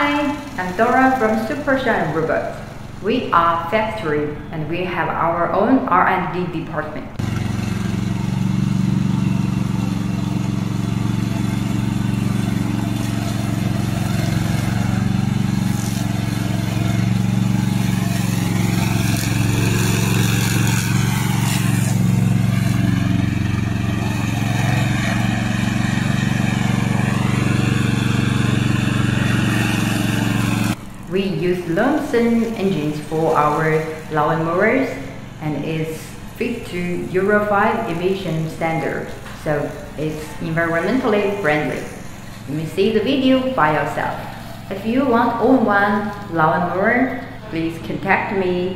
Hi, I'm Dora from SUPERSHINE Robots. We are factory and we have our own R&D department. We use Loncin engines for our lawan mowers and it's fit to Euro 5 emission standard, so it's environmentally friendly. You may see the video by yourself. If you want all-in-one lawan mower, please contact me.